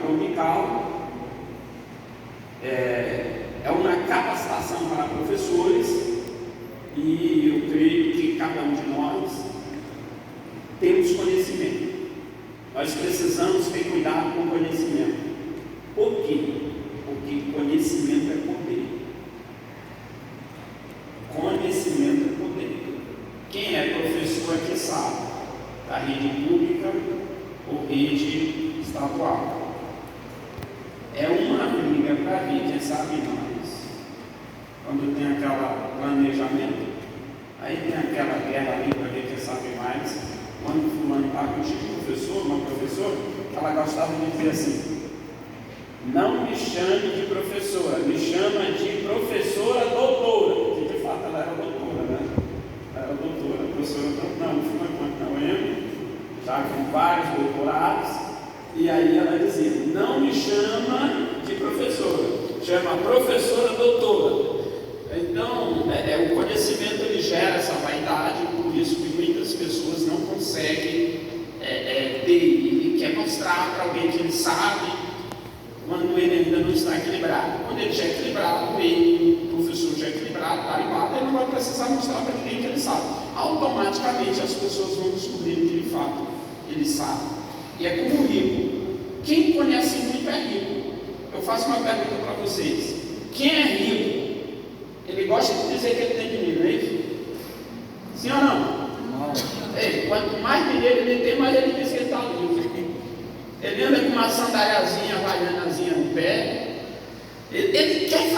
dominical, é uma capacitação para professores, e eu creio que cada um de nós temos conhecimento. Nós precisamos ter cuidado com o conhecimento. Por quê? Porque conhecimento é poder. Conhecimento é poder. Quem é professor aqui sabe, da rede pública ou rede estadual. É uma briga para ver quem sabe mais. Quando tem aquele planejamento, aí tem aquela guerra ali para ver quem sabe mais. Quando fulano está contigo, professor, uma professora, ela gostava de dizer assim: não me chame de professora, me chama de professora doutora. E de fato ela era doutora, né? Ela era doutora, professora não lembro, já com vários doutorados. E aí ela dizia: não me chama de professora, chama professora doutora. Então, o conhecimento ele gera essa vaidade, por isso que muitas pessoas não conseguem ter, ele quer mostrar para alguém que ele sabe, quando ele ainda não está equilibrado. Quando ele já é equilibrado, o professor já é equilibrado, tarimbado, ele não vai precisar mostrar para ninguém que ele sabe. Automaticamente as pessoas vão descobrir que de fato ele sabe. E é como o rico. Quem conhece muito é rico. Eu faço uma pergunta para vocês: quem é rico? Ele gosta de dizer que ele tem dinheiro, não é isso? Sim ou não? Quanto mais dinheiro ele tem, mais ele diz que ele está livre. Ele anda com uma sandaliazinha, havaianazinha no pé. Ele quer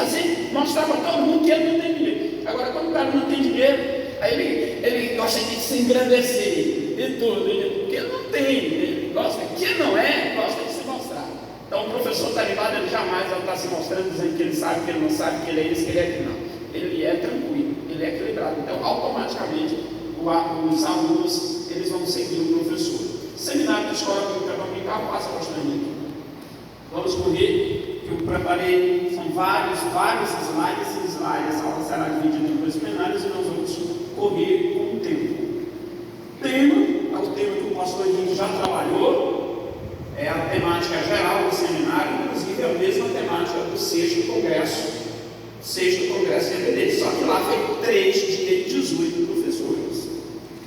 mostrar para todo mundo que ele não tem dinheiro. Agora, quando o cara não tem dinheiro, aí ele gosta de se engrandecer e tudo, porque ele não tem, ele gosta, quem não gosta de se mostrar. Então o professor tarimbado, ele jamais vai estar se mostrando, dizendo que ele sabe, que ele não sabe, que ele é isso, que ele é aquilo, não. Ele é tranquilo, ele é equilibrado. Então automaticamente os alunos eles vão seguir o professor. Seminário de escola bíblica dominical, passa bastante. Vamos correr, que eu preparei, são vários slides, essa aula será dividida em 2 plenários e nós vamos correr com o tempo. É o tema que o pastor Henrique já trabalhou, é a temática geral do seminário, inclusive é a mesma temática do 6º Congresso de EBD, só que lá foi 3 de 18 professores.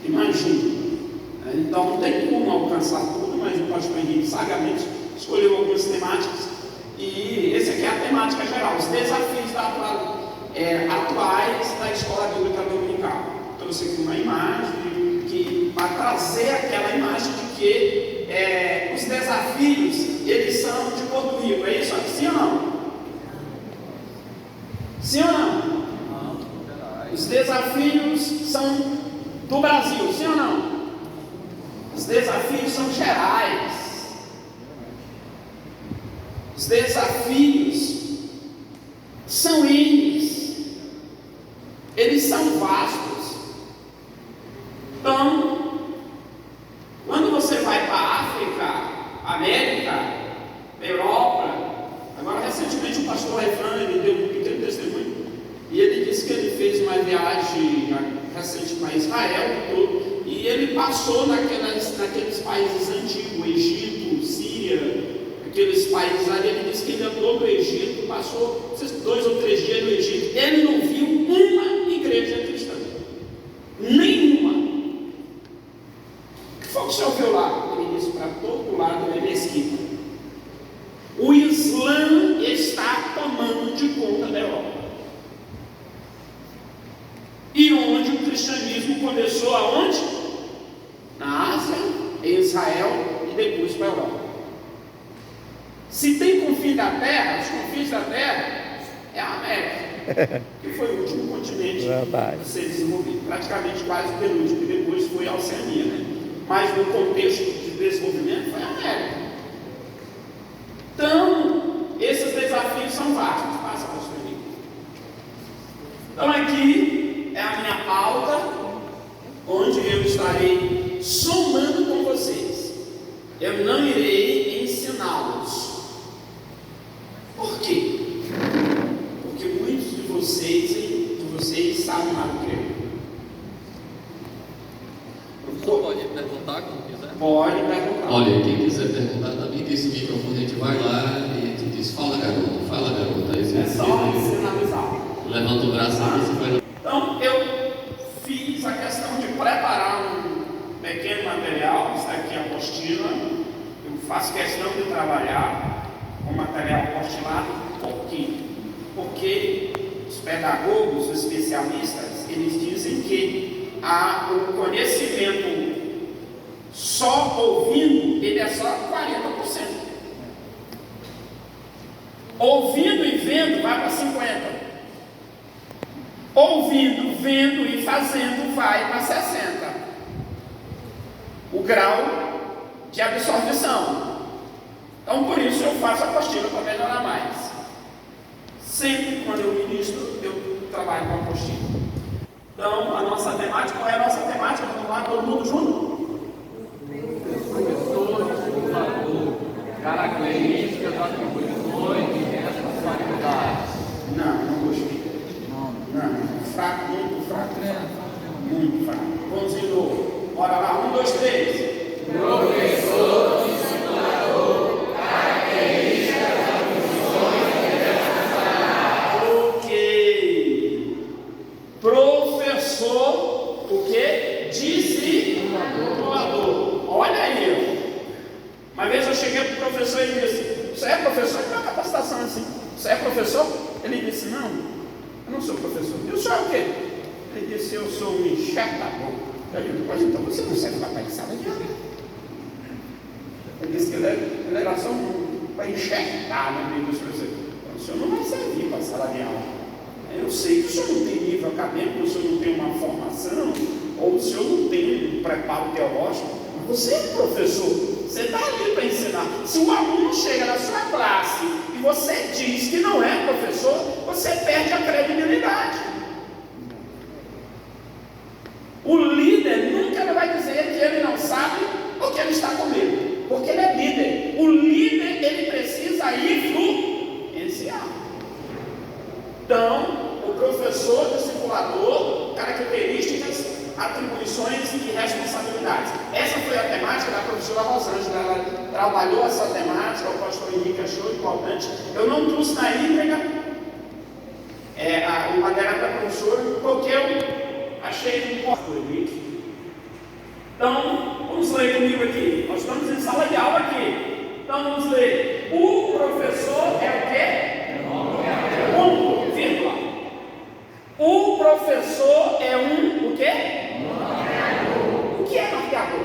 Imagina. Então não tem como alcançar tudo, mas o pastor Henrique sagamente escolheu algumas temáticas, e essa aqui é a temática geral, os desafios atuais da escola bíblica dominical. Trouxe aqui uma imagem para trazer aquela imagem de que os desafios eles são de Porto Rico. É isso aqui, sim ou não? Sim ou não? Os desafios são do Brasil, sim ou não? Os desafios são gerais. Os desafios são eles são vastos. Então, quando você vai para a África, América, Europa, agora recentemente o pastor Refran, ele deu um pequeno testemunho, e ele disse que ele fez uma viagem recente para Israel e tudo, e ele passou naqueles países antigos, Egito, Síria, aqueles países ali. Ele disse que ele andou no Egito, passou 2 ou 3 dias no Egito, ele não viu uma igreja cristã, nenhuma. O que foi que o senhor viu lá? Ele disse: para todo lado é mesquita. O Islã está tomando de conta da Europa. E onde o cristianismo começou, aonde? Na Ásia, em Israel e depois para a Europa. Se tem confins da terra, os confins da terra é a América, que foi o último continente a ser desenvolvido, praticamente quase o penúltimo, e depois foi a Oceania, né? Mas no contexto de desenvolvimento foi a América. Então, esses desafios são vastos. Passa, pastor Henrique. Então aqui é a minha pauta, onde eu estarei somando com vocês. Eu não irei ensiná-los. Por quê? Porque muitos de vocês sabem mais do que eu. O professor pode perguntar quando quiser? Pode perguntar. Olha, quem quiser perguntar levanta o braço e você foi. Então, eu fiz a questão de preparar um pequeno material, está aqui a apostila. Eu faço questão de trabalhar com material apostilado. Por quê? Porque os pedagogos, os especialistas, eles dizem que o conhecimento só ouvindo, ele é só 40%. Ouvindo e vendo vai para 50%. Ouvindo, vendo e fazendo vai para 60%. O grau de absorção. Então, por isso eu faço a apostila para melhorar mais. Sempre quando eu ministro, eu trabalho com a apostila. Então, a nossa temática, qual é a nossa temática? Vamos lá, todo mundo junto? Características, atribuições e responsabilidades. Não gostei. Não, fraco, muito fraco. Muito fraco. Vamos de novo. Bora lá, 1, 2, 3. Professor, discipulador, características, atribuições e responsabilidades. Ok. Professor, o que? Discipulador. Olha aí. Uma vez eu cheguei para o professor e disse: você é professor? Tem uma capacitação assim. Você é professor? Ele disse: não, eu não sou professor. E o senhor é o quê? Ele disse: eu sou um enxergador. Eu disse: pois então você não serve para estar em sala de aula. Ele disse que ele era só para enxergar no meio dos professores. Então, o senhor não vai servir para a sala de aula. Eu sei que o senhor não tem nível acadêmico, o senhor não tem uma formação, ou o senhor não tem um preparo teológico, mas você é professor. Você está ali para ensinar. Se o aluno chega na sua classe e você diz que não é professor, você perde a credibilidade. O líder nunca vai dizer que ele não sabe ou que ele está com medo, porque ele é líder. O líder, ele precisa influenciar. Então, o professor discipulador, características, atribuições e responsabilidades. Essa foi a temática da professora Rosângela. Ela trabalhou essa temática, o pastor Henrique achou importante. Eu não trouxe na íntegra o material da professora, porque eu achei importante. Então, vamos ler comigo aqui. Nós estamos em sala de aula aqui. Então, vamos ler. O professor é o quê? Ponto, vírgula. O professor é o quê? O que é norteador?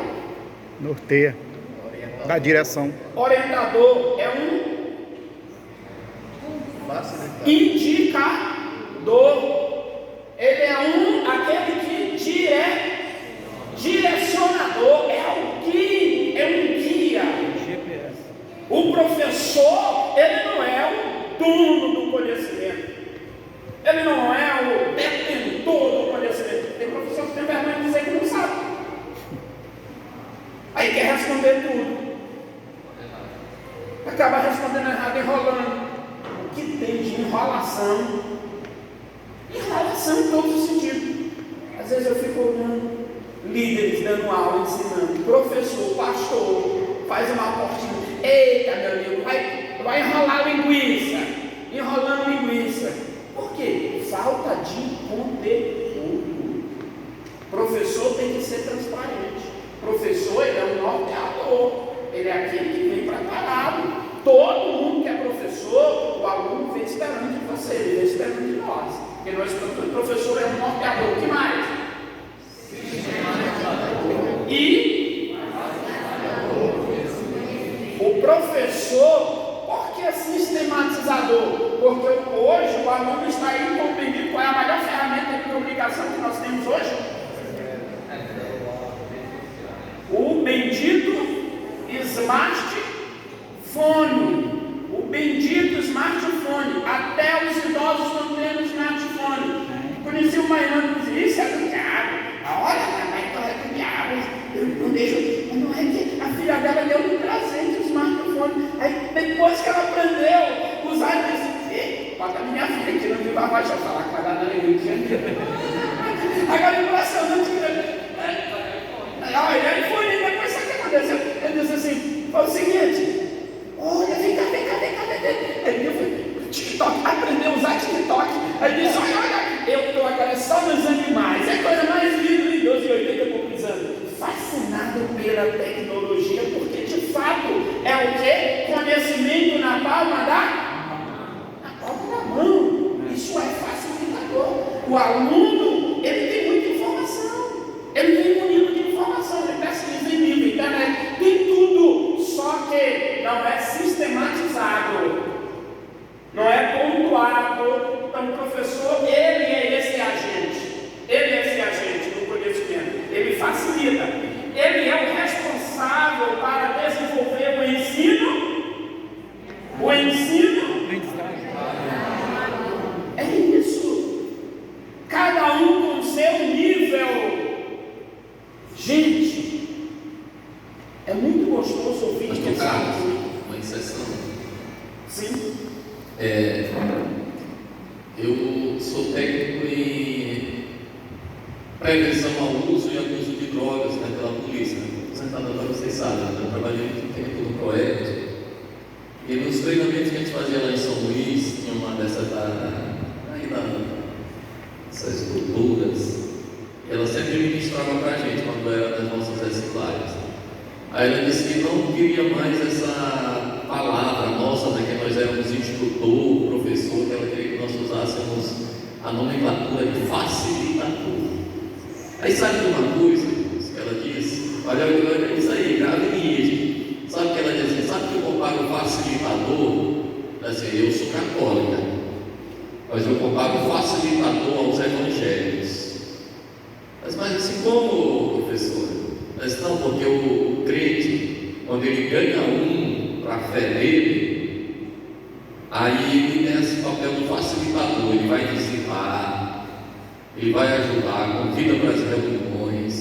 Norteia. Da direção. Orientador é indicador. Ele é aquele que direcionador, é um guia. O professor, ele não é o dono do conhecimento. Ele não é o detentor do conhecimento. Tem professor que tem vergonha de dizer que não sabe. Aí quer responder tudo. Acaba respondendo errado, enrolando. O que tem de enrolação? Enrolação em todos os sentidos. Às vezes eu fico olhando líderes dando aula, ensinando, professor, pastor, faz uma portinha. Eita, meu amigo, vai enrolar linguiça. Enrolando linguiça. Por quê? Falta de conteúdo. Professor tem que ser transparente. Professor, ele é um norteador. Ele é aquele que vem preparado. Todo mundo que é professor, o aluno vem esperando de você, ele vem esperando de nós. Porque nós, o professor é um norteador. O que mais? E o professor, por que sistematizador? Porque hoje o aluno está aí compreendido qual é a melhor ferramenta de comunicação que nós temos hoje? O bendito smartphone. O bendito smartphone. Até os idosos estão tendo smartphone. Conheci uma irmã que dizia: isso é do diabo. Olha, mamãe, então é do diabo. Eu não deixo. Não é que a filha dela deu um presente o smartphone. Aí depois que ela aprendeu a usar, ela disse: bota a minha filha aqui no Viva Voz, deixa eu falar com a dona Henrique. Agora impressionante que olha, ele foi, depois sabe o que aconteceu? Ele disse assim: foi o seguinte, olha, vem cá. Ele foi TikTok, aprendeu a usar TikTok. Aí disse: olha, o aluno, ele tem muita informação, ele vem munido de informação, ele pesquisa em livro, internet, tem tudo, só que não é sistematizado, não é pontuado. Então o professor, ele é esse agente do conhecimento, ele facilita, ele é o responsável para desenvolver o ensino. É isso. Cada um com seu nível. Gente, é muito gostoso ouvir Pastor Carlos, uma exceção. Sim. Eu sou técnico em prevenção ao uso e abuso de drogas pela polícia. Aposentado agora, vocês sabem, eu trabalhei muito tempo no projeto. E nos treinamentos que a gente fazia lá em São Luís, tinha uma dessas essas culturas, ela sempre ministrava para a gente quando era das nossas reciclagens. Aí ela disse que não queria mais essa palavra nossa, né, que nós éramos instrutor, professor, que ela queria que nós usássemos a nomenclatura de facilitador. Aí sabe de uma coisa que ela disse? Olha isso aí, grave em. Sabe o que ela dizia? Sabe que eu comparo o facilitador? Assim, eu sou católica, mas eu comparo o facilitador aos evangélicos. Mas assim, como, professor? Mas não, porque o crente, quando ele ganha para a fé dele, aí ele tem esse papel do facilitador, ele vai dizimar, ele vai ajudar, convida para as reuniões.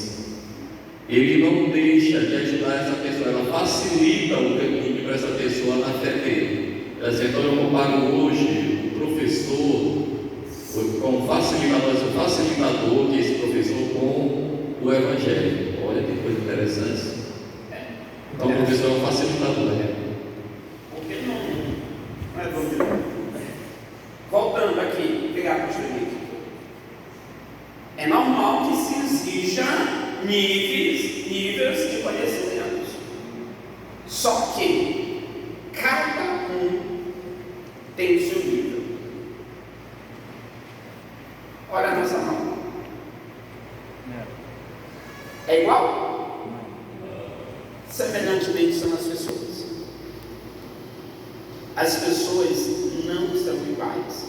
Ele não deixa de ajudar essa pessoa, ela facilita o caminho para essa pessoa na fé dele. Então eu comparo hoje o professor com o facilitador, que é esse professor, com o evangelho. Olha que coisa interessante. Então o professor é um facilitador. Porque não é dúvida. Voltando aqui, pegar para o Henrique. É normal que se exija níveis de conhecimentos. Só que cada um tem o seu nível. Olha a nossa mão. É igual? Semelhantemente são as pessoas. As pessoas não são iguais.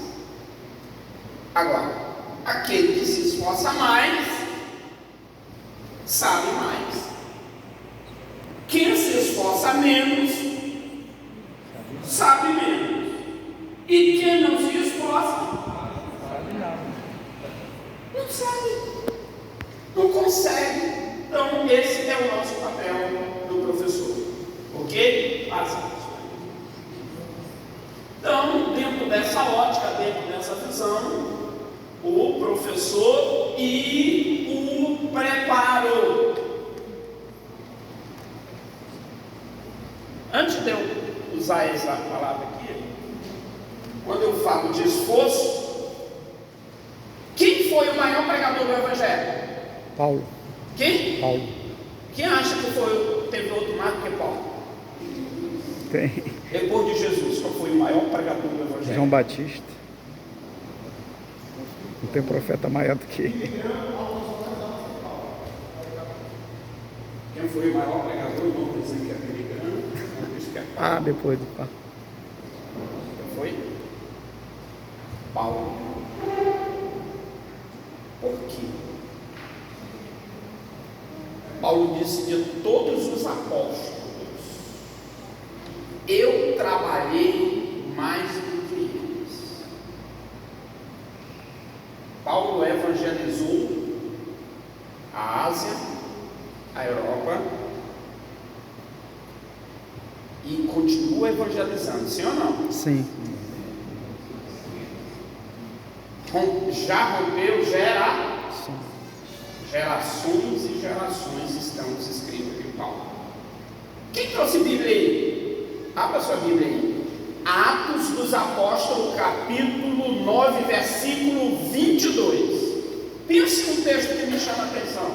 Agora, aquele que se esforça mais sabe mais. Quem se esforça menos sabe menos. E quem não se esforça não sabe, não consegue. Então esse é o nosso papel do professor, ok? Então, dentro dessa ótica, dentro dessa visão, o professor e o preparo. Antes de eu usar essa palavra aqui, quando eu falo de esforço, quem foi o maior pregador do Evangelho? Paulo. Quem? Paulo. Quem acha que teve outro mais do que Paulo? Tem. Depois de Jesus, qual foi o maior pregador do Evangelho? João Batista. Não tem profeta maior do que ele. Quem foi o maior pregador? Não dizem que é americano, não diz que é Paulo. Depois do Paulo. Quem foi? Paulo. Por quê? Paulo disse de todos os apóstolos, eu trabalhei mais do que eles. Paulo evangelizou a Ásia, a Europa e continua evangelizando, sim ou não? Sim. Já rompeu gerações e gerações estão nos escritos de Paulo. Quem trouxe Bíblia aí? Abra sua Bíblia aí. Atos dos Apóstolos, capítulo 9, versículo 22. Pense num texto que me chama a atenção.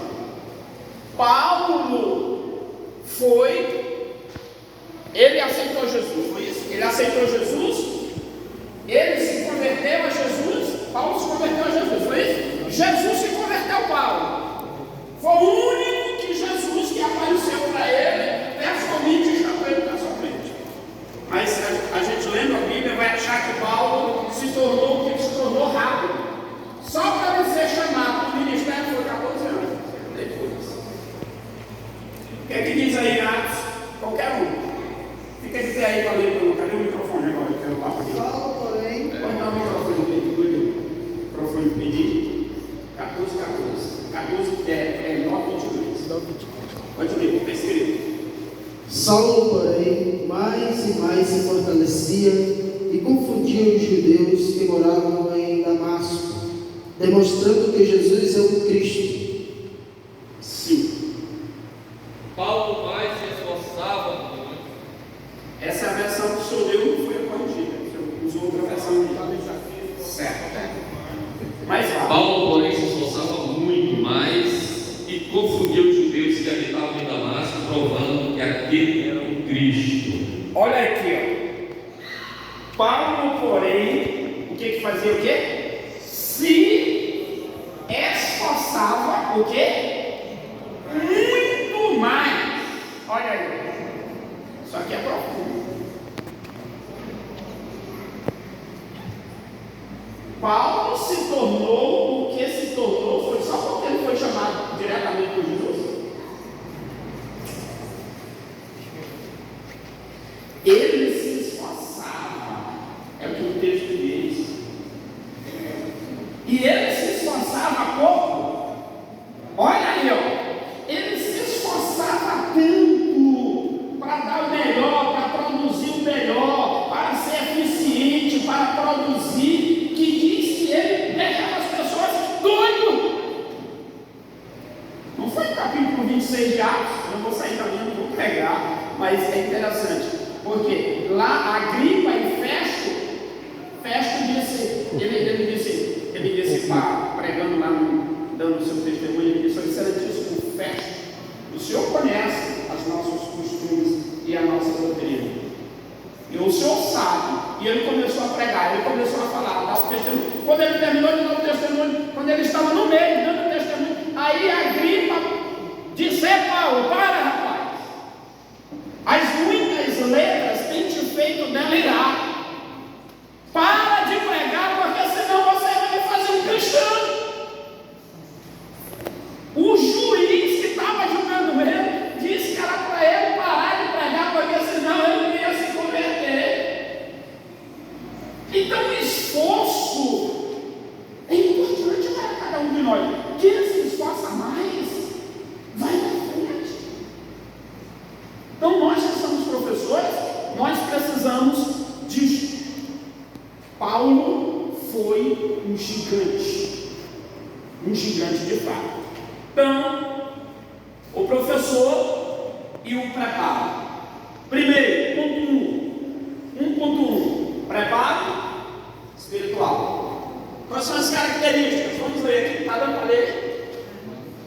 Paulo ele aceitou Jesus, foi isso? Ele aceitou Jesus, ele se converteu a Jesus, Paulo se converteu a Jesus, foi isso? Jesus se converteu, Paulo. Foi o único que Jesus que apareceu para ele, pessoalmente, e chamou ele pessoalmente. Mas a gente lendo a Bíblia vai achar que Paulo se tornou o que se tornou rápido. Só para ele ser chamado no ministério foi 14 anos depois. O que é que diz aí, Atos? Qualquer um. Fica de pé aí para ler. Cadê o microfone agora? Eu quero papo aqui. Paulo, porém, Pode dar o microfone pedir. 14, 9, 22. Pode ler, está escrito. Saulo, porém, mais e mais se fortalecia e confundia os judeus que moravam em Damasco, demonstrando que Jesus é o Cristo. Sim. Paulo mais se esforçava muito. Essa é a versão que o senhor leu e foi corrigida. O senhor usou outra versão de certo. Mas vá. Paulo, porém, se esforçava muito mais e confundia os judeus que habitavam em Damasco, provando que aquele era o Cristo. Olha aqui, ó. Paulo, porém, o que fazia o quê? Se esforçava, o quê? Muito mais. Olha aí. Isso aqui é profundo. Paulo se tornou o que se tornou, foi só porque ele foi chamado diretamente por Jesus. Ele se esforçava, é o que o texto diz. E ele se esforçava pouco. Olha aí, ó. Ele se esforçava tanto para dar o melhor, para produzir o melhor, para ser eficiente, para produzir, que diz que ele deixava as pessoas doidas. Não foi no capítulo 26 de Atos, eu não vou sair da minha, não vou pregar, mas é interessante. Porque lá Agripa e Festo disse, ele disse pregando lá, dando o seu testemunho, ele disse: excelentíssimo Festo, o senhor conhece os nossos costumes e a nossa doutrina, e o senhor sabe. E ele começou a pregar, ele começou a falar, dar o testemunho. Quando ele terminou de dar o testemunho, quando ele estava no meio dando o testemunho, aí Agripa disse: Paulo, para, rapaz. As muitas letras têm te feito delirar. Para de pregar, porque senão você vai me fazer um cristão. O juiz que estava julgando ele disse que era para ele parar de pregar, porque senão ele não ia se converter. Então o esforço é importante para cada um de nós. Quem se esforça mais vai na frente. Então nós que somos professores, nós precisamos disso. Paulo foi um gigante de fato. Então, o professor e o preparo. Primeiro, ponto 1, preparo espiritual. Quais são as características? Vamos ler aqui, está dando para ler?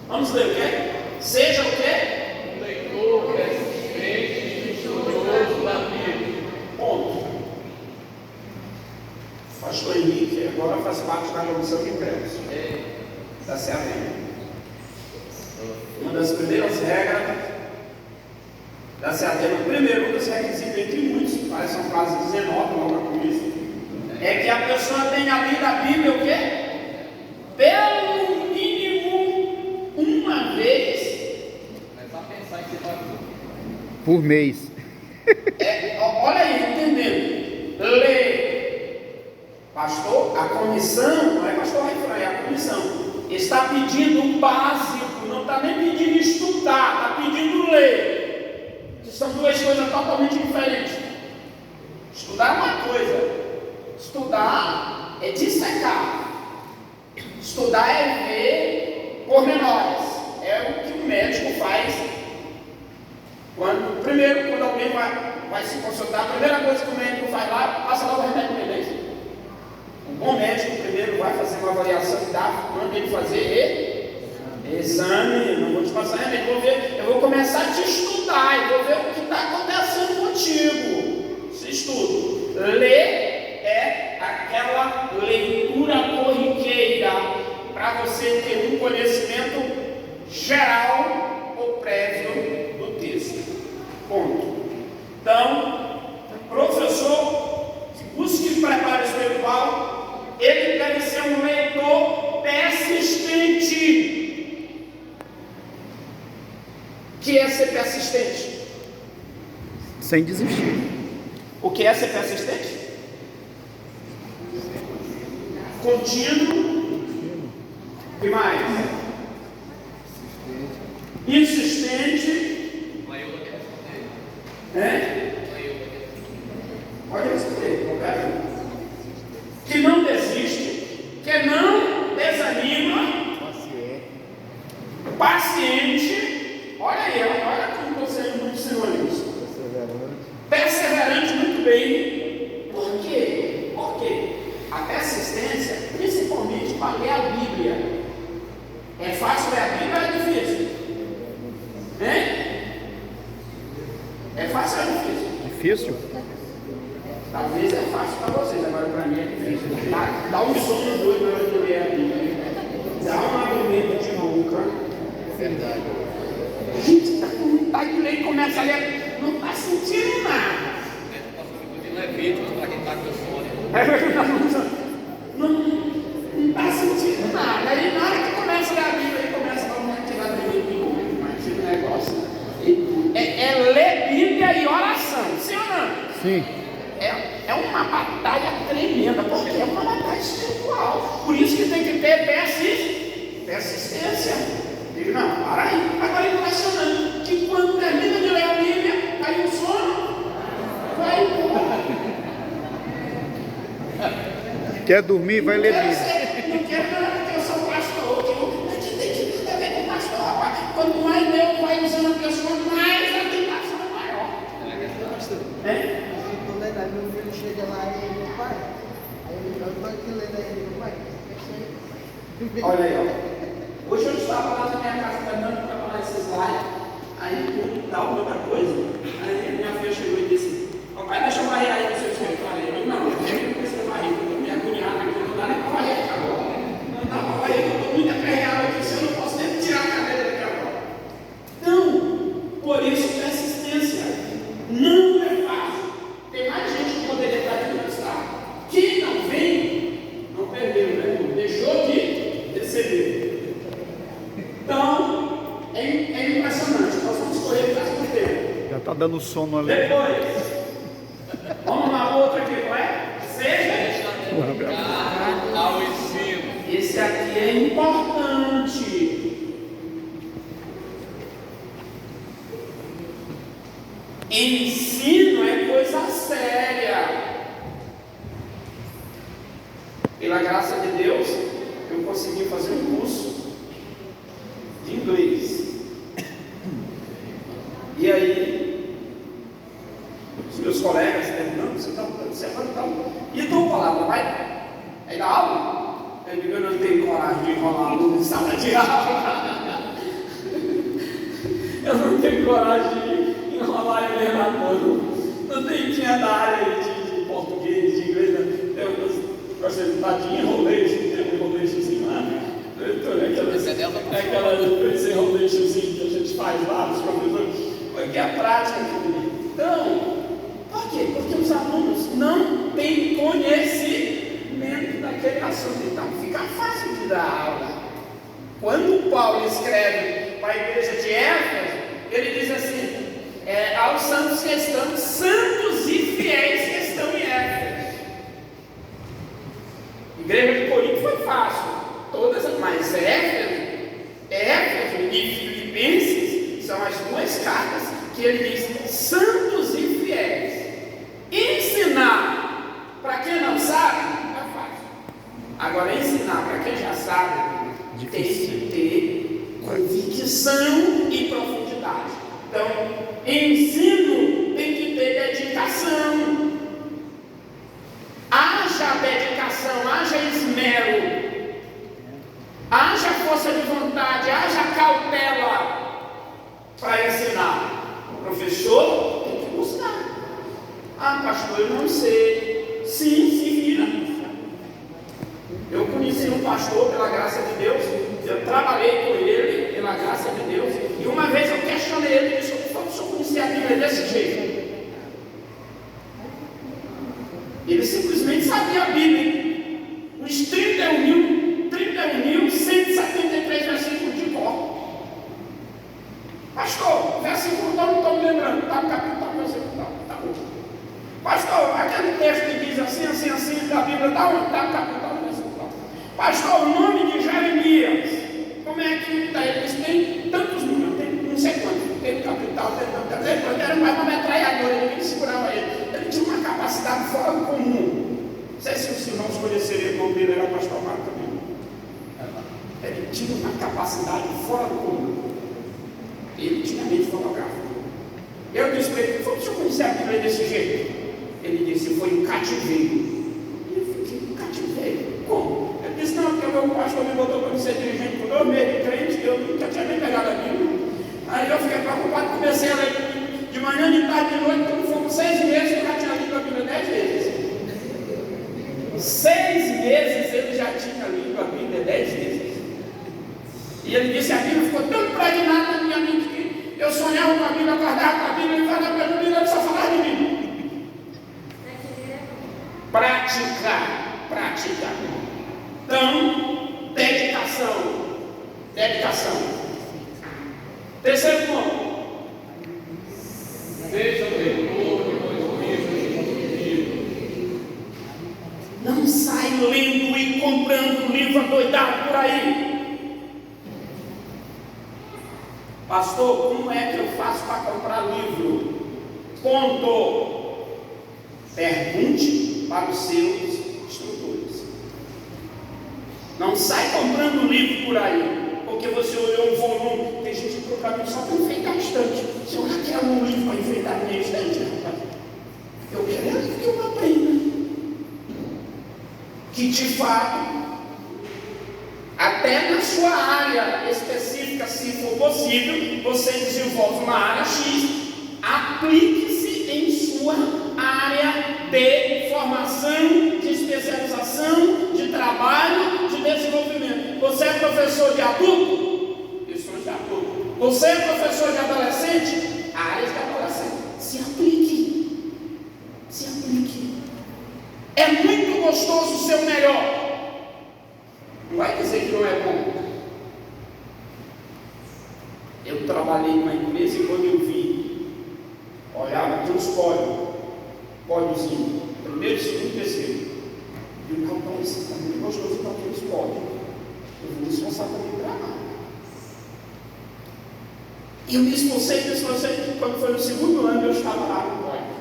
Vamos ler o quê? Seja o quê? Um leitor resistente e estudioso da Bíblia. Ponto. Pastor Henrique agora faz parte da comissão de empregos. Está certo? Uma das primeiras regras da CATEMA, primeiro, um dos requisitos entre muitos, são quase 19 logo com isso, é que a pessoa tenha lido a Bíblia o quê? Pelo mínimo uma vez. Começar a pensar em que vai Por mês. Olha aí, entendendo. Ler. Pastor, a comissão, não é pastor Raifran, é a comissão. Está pedindo o básico, não está nem pedindo estudar, está pedindo ler. São duas coisas totalmente diferentes. Estudar é uma coisa, estudar é dissecar. Estudar é ver pormenores. É o que o médico faz. Primeiro, quando alguém vai se consultar, a primeira coisa que o médico faz lá, passa lá o remédio para ele. Um bom médico primeiro vai fazer uma avaliação e manda ele fazer exame. Não vou te passar remédio, eu vou começar a te estudar e vou ver o que está acontecendo contigo. Se estudo. Ler é aquela leitura corriqueira para você sem desistir. O que é ser persistente? Contínuo. O que mais? Insistente. Pode responder, qualquer um. Que não desiste, que não desanima, paciente. Olha aí, olha como você é muito sinônimos. Perseverante, muito bem. Por quê? Porque a persistência, principalmente para ler a Bíblia, é fácil ler a Bíblia ou é difícil? É fácil ou é difícil? Difícil? Talvez é fácil para vocês, agora para mim é difícil. Dá um sono doido na hora de ler a Bíblia. Dá um argumento de boca. Verdade. A gente está com vontade de ler e começa a ler, não está sentindo nada. Não é vídeo para quem está com sono. Não está sentindo nada. Aí na hora que começa a ler a Bíblia, aí começa a dar uma atividade de negócio. É ler Bíblia e oração, sim ou não? Sim. É uma batalha tremenda, porque é uma batalha espiritual. Por isso que tem que ter persistência. Digo, não, para aí. Agora é impressionante que quando termina de ler a Bíblia, cai um sono, vai embora. Quer dormir, vai ler Bíblia. Não quero nada, porque eu sou pastor. A gente tem que nada a ver com pastor, rapaz. Quanto mais Deus vai usando a pessoa, mais a tentação é maior. Meu filho chega lá e ele, pai, aí ele vai aqui lendo aí, ele, pai, olha aí, ó. Hoje eu estava lá na minha casa terminando de preparar esse slide, aí eu dava outra coisa, aí minha filha chegou e disse, papai, deixa eu varrer aí no seu escritório. Eu não precisa varrer, eu estou me agoniado aqui, não dá nem para varrer aqui agora. Não dá para varrer, eu estou muito aperreado aqui, se eu não posso nem tirar a cadeira daqui agora. Então, por isso persistência não é fácil. Tem mais gente que poderia estar aqui no estado. Quem não vem, não perdeu, né? Deixou de receber. Então, é impressionante. Nós vamos correr atrás do tempo. Já está dando sono ali. Depois, vamos na outra aqui, não é? Seja Ao ensino. esse aqui é importante. Ensino é coisa séria. Pela graça de Deus, eu consegui fazer um curso de inglês. E aí, os meus colegas terminando, você vai dar e tua palavra, vai? Aí dá aula? Eu digo, eu não tenho coragem de enrolar aluno em sala de aula. Eu não tenho coragem de enrolar e ler nada, não tinha da área de português, de inglês, né? Eu gostei de estar de enrolationzinho lá, esse enrolationzinho que a gente faz lá, os professores, porque é a prática. Então, por quê? Porque os alunos não têm conhecimento daquele assunto, então fica fácil de dar aula. Quando Paulo escreve para a igreja de Éfeso, ele diz assim, aos santos que estão, santos e fiéis que estão em Éfeso. Igreja de Corinto foi fácil, mas Éfeso e Filipenses são as duas cartas que ele diz, santos e fiéis. Ensinar para quem não sabe, é fácil. Agora ensinar para quem já sabe, difícil. Tem que ter convicção e profundidade. Então, ensino tem que ter dedicação. Haja dedicação, haja esmero, haja força de vontade, haja cautela para ensinar. O professor tem que buscar. Ah, pastor, eu não sei. Sim, se vira. Eu conheci um pastor, pela graça de Deus, eu trabalhei com ele, pela graça de Deus, e uma vez eu questionei ele e disse, como o senhor conhecia a Bíblia desse jeito? Ele simplesmente sabia a Bíblia, os 31.173 versículos de cor. Pastor, versículo não estou me lembrando, está no capítulo, versículo não. aquele texto que diz assim, assim, assim, da Bíblia, dá um capital principal. Pastor, o nome de Jeremias, como é que está? Eles têm tantos números, tem não sei quantos, tem capital, tem era mais uma metralhadora, ele segurava ele. Ele tinha uma capacidade fora do comum. Não sei se os irmãos conhecerem o nome dele, era o pastor Marco também. Ele tinha uma capacidade fora do comum. Ele tinha mente fotográfica. Eu disse para ele, como o senhor conhecer a Bíblia desse jeito? Ele disse, foi um cativeiro. Eu fiquei, um cativeiro? Como? Ele disse, não, porque o meu pastor me botou para ser dirigente por 2 meses de crente, eu nunca tinha nem pegado a Bíblia. Aí eu fiquei preocupado, comecei a ler de manhã, de tarde, de noite, quando foram 6 meses, eu já tinha lido a Bíblia 10 vezes. 6 meses ele já tinha lido a Bíblia 10 vezes. E ele disse, a Bíblia ficou tão impregnada na minha mente que eu sonhava com a Bíblia, acordava com a Bíblia e falava para a Bíblia, ele só falava de Bíblia. Prática. Então, dedicação. Terceiro ponto. Seja leitor de coisas livros. Não sai lendo e comprando livro adoidado por aí. Pastor, como é que eu faço para comprar livro? Ponto. Pergunte para os seus instrutores. Não sai comprando livro por aí, porque você olhou um volume. Tem gente que procura mim só para enfeitar a estante. Se eu já quero um livro para enfeitar a minha estante, rapaz, eu quero livro que eu aprenda. Que de fato, até na sua área específica, se for possível, você desenvolve uma área X, aplique-se em sua área de formação, de especialização, de trabalho, de desenvolvimento. Você é professor de adulto? Questões de adulto. Você é professor de adolescente? Áreas de adolescente. Se aplique. É muito gostoso ser o melhor. Não vai dizer que não é bom. Eu trabalhei numa empresa e quando eu vi, olhava, tinha uns pódiozinho, primeiro, segundo, terceiro. E o rapaz, está muito gostoso para aqueles pódios. Eu vou me esforçar para me trabalhar. E eu me esforcei, quando foi no segundo ano, eu estava lá no pódio.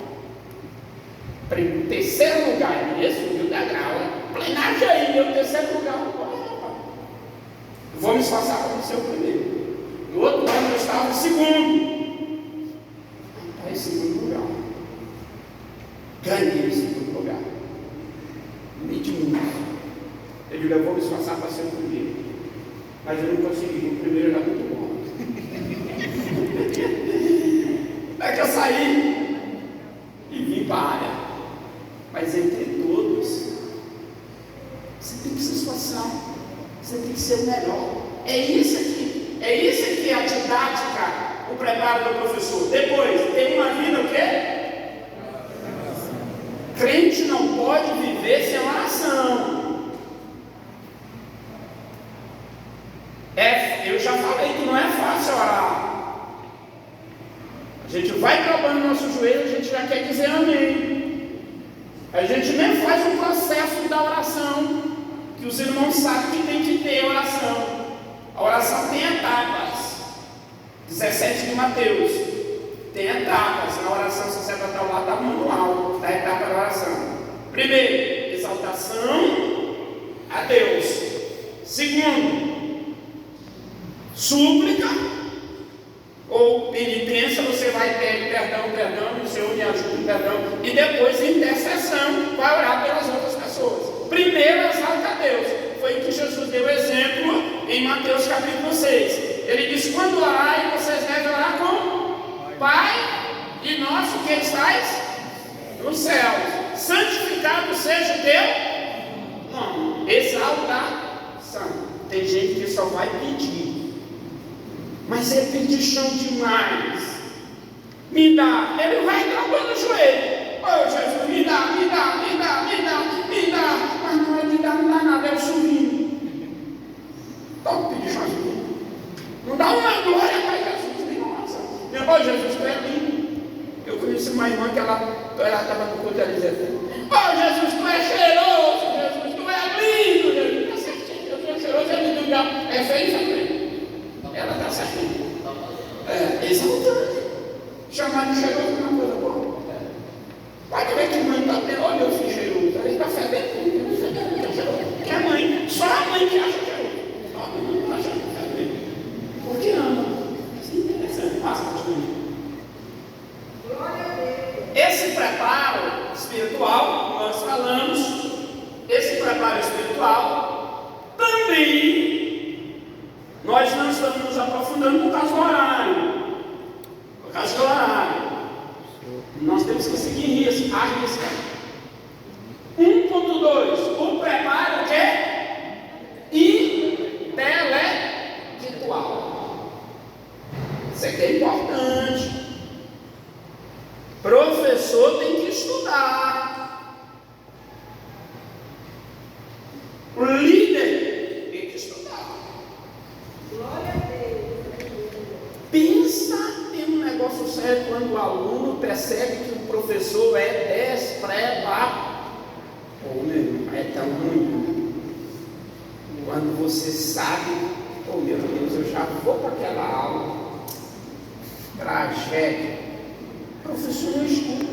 Terceiro lugar, ele subiu da grau, plenagem aí, eu terceiro lugar no pódio. Vou me esforçar para ser o primeiro. No outro ano eu estava no segundo. Aí, segundo lugar. Ganhei o segundo lugar. Nem de muito. Ele levou me esforçar para ser o primeiro. Mas eu não consegui. O primeiro era muito bom. É que eu saí e vim para a área. Mas entre todos, você tem que se esforçar. Você tem que ser o melhor. É isso aqui é a didática, o preparo do professor. Depois, tem uma vida o quê? Crente não pode viver sem oração. Eu já falei que não é fácil orar. A gente vai dobrando nosso joelho, a gente já quer dizer amém. A gente nem faz o processo da oração, que os irmãos sabem que tem que ter oração. A oração tem etapas. 17 de Mateus. Tem etapas. Na oração sacerdotal lá está o manual da etapa da oração. Primeiro, exaltação a Deus. Segundo, súplica ou penitência. Você vai ter perdão, o Senhor me ajuda, perdão. E depois intercessão para orar pelas outras pessoas. Primeiro, exalta a Deus. Foi o que Jesus deu exemplo em Mateus capítulo 6. Ele disse, quando orarem, vocês devem orar como? Pai e nosso que estais nos céus. Santificado seja o teu nome. Exaltação. Tem gente que só vai pedir. Mas é pedichão demais. Me dá. Ele vai dobrando o joelho. Oh Jesus, me dá. Mas não é me dá, não dá nada, é o subindo. Toma pedichãozinho. Não dá uma glória para Jesus. Nossa. Oh Jesus, tu é lindo. Eu conheci uma irmã que ela estava no culto, ela dizia, é feio, ela está certinha. Exaltando. Chamar de cheiroso não é uma coisa boa. Pode ver que a mãe está até, olha o filho cheiroso, ele está fedendo. Que a mãe, só a mãe que acha cheiroso. Só a mãe não acha fedendo. Porque ama. Isso é interessante. Passa para esse preparo espiritual, nós falamos, esse preparo espiritual também nós não estamos nos aprofundando por causa do horário. Por causa do horário. Nós temos que seguir isso, arriscar. 1.2. O preparo que é intelectual. Isso aqui é importante. Professor tem que estudar. O líder tem que estudar. Glória a Deus. Pensa em um negócio sério quando o aluno percebe que o professor é despreparo. Oh, meu irmão, é tão ruim. Quando você sabe, oh meu Deus, eu já vou para aquela aula. Tragédia. Professor não estuda.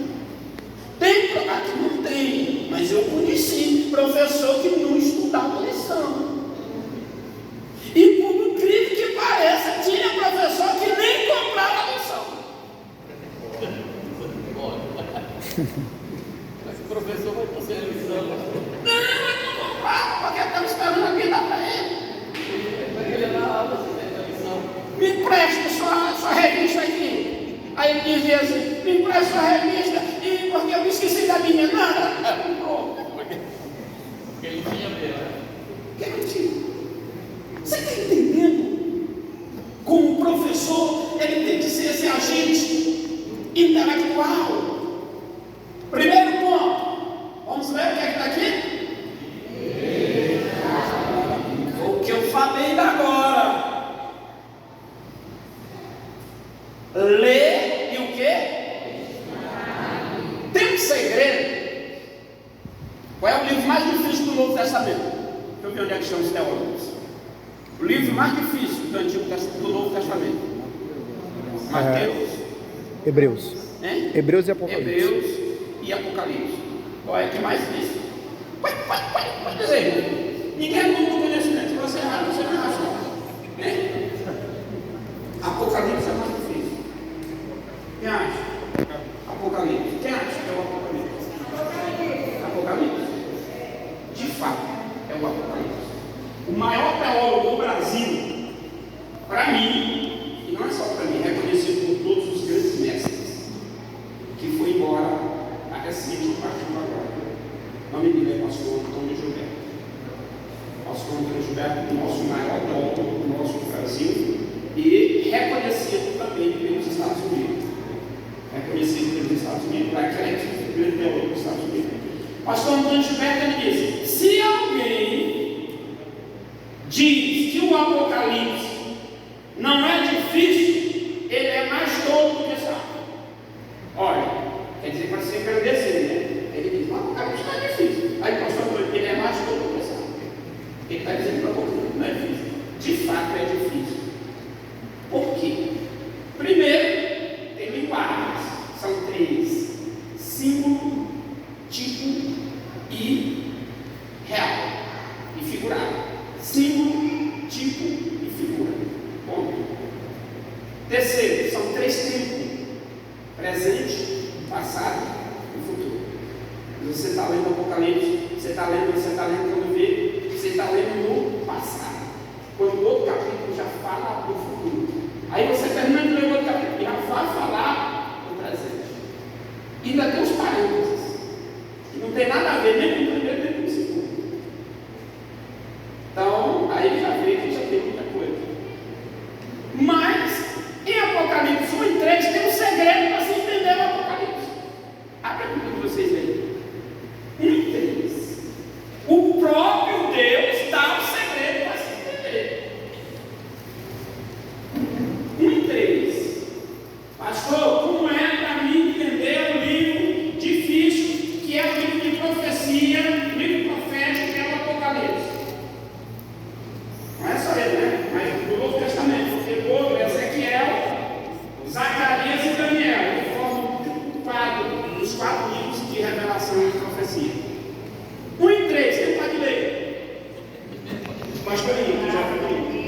Tem, aqui não tem, mas eu conheci professor que não estudava lição. E por incrível que pareça, tinha professor que nem comprava lição. Mas o professor vai fazer a lição. Não, ele não comprava, porque estava esperando alguém dar para ele. Ele ia na aula, você tem a lição. Me empresta sua revista aqui. Aí ele dizia assim, me empresta sua revista, e porque eu me esqueci da minha nada. Porque ele tinha mesmo. Que mentira. Você está entendendo? Como professor, ele tem que ser esse agente intelectual. Primeiro ponto. Vamos ver o que é que está aqui? O que eu falei agora. Ler e o quê? Tem um segredo. Qual é o livro mais difícil do Novo Testamento? Deixa eu ver onde é que estão os teólogos. O livro mais difícil do Novo Testamento. Mateus. Hebreus. Hein? Hebreus e Apocalipse. Hebreus e Apocalipse. Qual é que é mais difícil? Pode dizer. Ninguém é mundo do conhecimento. Se você errar, você não erra. Né? Apocalipse é mais difícil. Quem acha? Apocalipse. Quem acha que é o Apocalipse? Apocalipse. De fato, é o Apocalipse. O maior teólogo do Brasil, para mim, e não é só para mim, é conhecido por todos os grandes mestres, que foi embora a recente partiu agora. O nome dele é pastor Antônio Gilberto. Pastor Antônio Gilberto, o nosso maior teólogo do nosso Brasil, e reconhecido também pelos Estados Unidos. Reconhecido pelos Estados Unidos, para crédito do grande teólogo dos Estados Unidos. Pastor Antônio Gilberto, ele disse: se alguém diz que o Apocalipse não é difícil, ele é mais tolo do que sabe. Olha, quer dizer, para se engrandecer, né? Ele diz: o Apocalipse não é difícil. Aí o pastor falou: ele é mais tolo do que sabe. Ele está dizendo para você que não é difícil. De fato é difícil. Por quê? Primeiro, tem linguagens. São três: símbolo, tipo e real e figurado. Símbolo, tipo e figura. Ponto. Terceiro, são três tempos: presente, passado e futuro. Você está lendo o Apocalipse, você está lendo quando vê, você está lendo no passado. Quando o outro capítulo já fala do futuro. Aí você termina de ler o outro capítulo, já vai falar do presente. E ainda tem os parênteses, que não tem nada a ver nem com o primeiro nem com o segundo. Então, aí já vê que já tem muita coisa. Mas, em Apocalipse 1 e 3, tem um segredo para se entender o Apocalipse. Abre a Bíblia que vocês veem. 1 e 3. O próprio Deus dá o segredo para se entender. 1 e 3. Pastor, como é para mim entender um livro difícil, que é o livro de profecia,